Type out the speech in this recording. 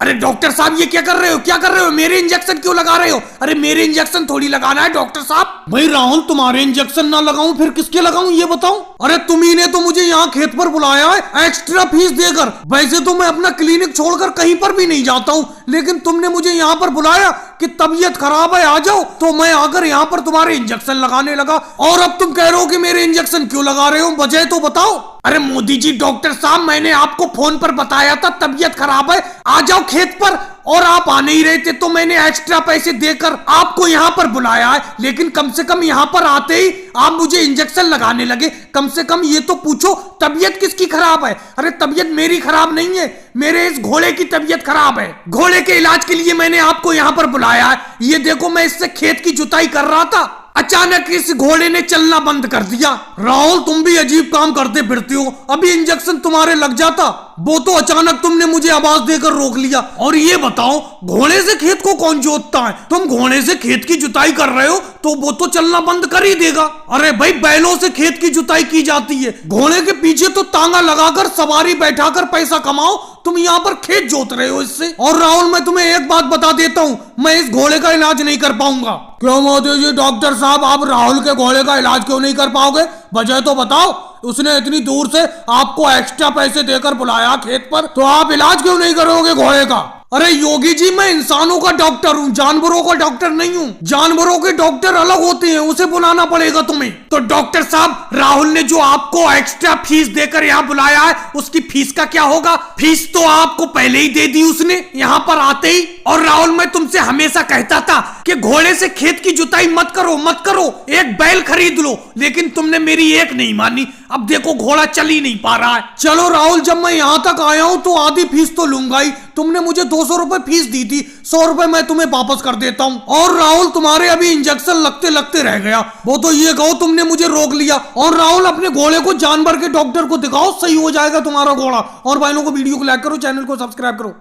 अरे डॉक्टर साहब ये क्या कर रहे हो, क्या कर रहे हो? मेरे इंजेक्शन क्यों लगा रहे हो? अरे मेरे इंजेक्शन थोड़ी लगाना है डॉक्टर साहब। भाई राहुल, तुम्हारे इंजेक्शन ना लगाऊं फिर किसके लगाऊं ये बताओ। अरे तुम्ही ने तो मुझे यहाँ खेत पर बुलाया है एक्स्ट्रा फीस देकर। वैसे तो मैं अपना क्लिनिक छोड़कर कहीं पर भी नहीं जाता हूँ, लेकिन तुमने मुझे यहाँ पर बुलाया कि तबीयत खराब है आ जाओ, तो मैं आकर यहाँ पर तुम्हारे इंजेक्शन लगाने लगा। और अब तुम कह रहे हो कि मेरे इंजेक्शन क्यों लगा रहे हो, वजह तो बताओ। अरे मोदी जी, डॉक्टर साहब मैंने आपको फोन पर बताया था तबीयत खराब है आ जाओ खेत पर, और आप आ नहीं रहे थे, तो मैंने एक्स्ट्रा पैसे देकर आपको यहाँ पर बुलाया है। लेकिन कम से कम यहाँ पर आते ही आप मुझे इंजेक्शन लगाने लगे। कम से कम ये तो पूछो तबीयत किसकी खराब है। अरे तबीयत मेरी खराब नहीं है, मेरे इस घोड़े की तबीयत खराब है। घोड़े के इलाज के लिए मैंने आपको यहाँ पर बुलाया है। ये देखो मैं इससे खेत की जुताई कर रहा था, अचानक इस घोड़े ने चलना बंद कर दिया। राहुल, तुम भी अजीब काम करते फिरते हो। अभी इंजेक्शन तुम्हारे लग जाता, वो तो अचानक तुमने मुझे आवाज देकर रोक लिया। और ये बताओ, घोड़े से खेत को कौन जोतता है? तुम घोड़े से खेत की जुताई कर रहे हो तो वो तो चलना बंद कर ही देगा। अरे भाई, बैलों से खेत की जुताई की जाती है, घोड़े के पीछे तो तांगा लगाकर सवारी बैठाकर पैसा कमाओ, तुम यहाँ पर खेत जोत रहे हो इससे। और राहुल, मैं तुम्हें एक बात बता देता हूँ, मैं इस घोड़े का इलाज नहीं कर पाऊंगा। क्यों मोदी जी? डॉक्टर साहब, आप राहुल के घोड़े का इलाज क्यों नहीं कर पाओगे? वजह तो बताओ। उसने इतनी दूर से आपको एक्स्ट्रा पैसे देकर बुलाया खेत पर, तो आप इलाज क्यों नहीं करोगे घोड़े का? अरे योगी जी, मैं इंसानों का डॉक्टर हूँ, जानवरों का डॉक्टर नहीं हूँ। जानवरों के डॉक्टर अलग होते हैं, उसे बुलाना पड़ेगा तुम्हें। तो डॉक्टर साहब, राहुल ने जो आपको एक्स्ट्रा फीस देकर यहाँ बुलाया है, उसकी फीस का क्या होगा? फीस तो आपको पहले ही दे दी उसने यहाँ पर आते ही। और राहुल, मैं तुमसे हमेशा कहता था कि घोड़े से खेत की जुताई मत करो मत करो, एक बैल खरीद लो, लेकिन तुमने मेरी एक नहीं मानी। अब देखो घोड़ा चल ही नहीं पा रहा है। चलो राहुल, जब मैं यहाँ तक आया हूँ तो आधी फीस तो लूंगा ही। तुमने मुझे 200 रुपए फीस दी थी, 100 रुपए मैं तुम्हें वापस कर देता हूँ। और राहुल, तुम्हारे अभी इंजेक्शन लगते लगते रह गया, वो तो ये कहो तुमने मुझे रोक लिया। और राहुल, अपने घोड़े को जानवर के डॉक्टर को दिखाओ, सही हो जाएगा तुम्हारा घोड़ा। और भाइयों को वीडियो को लाइक करो, चैनल को सब्सक्राइब करो।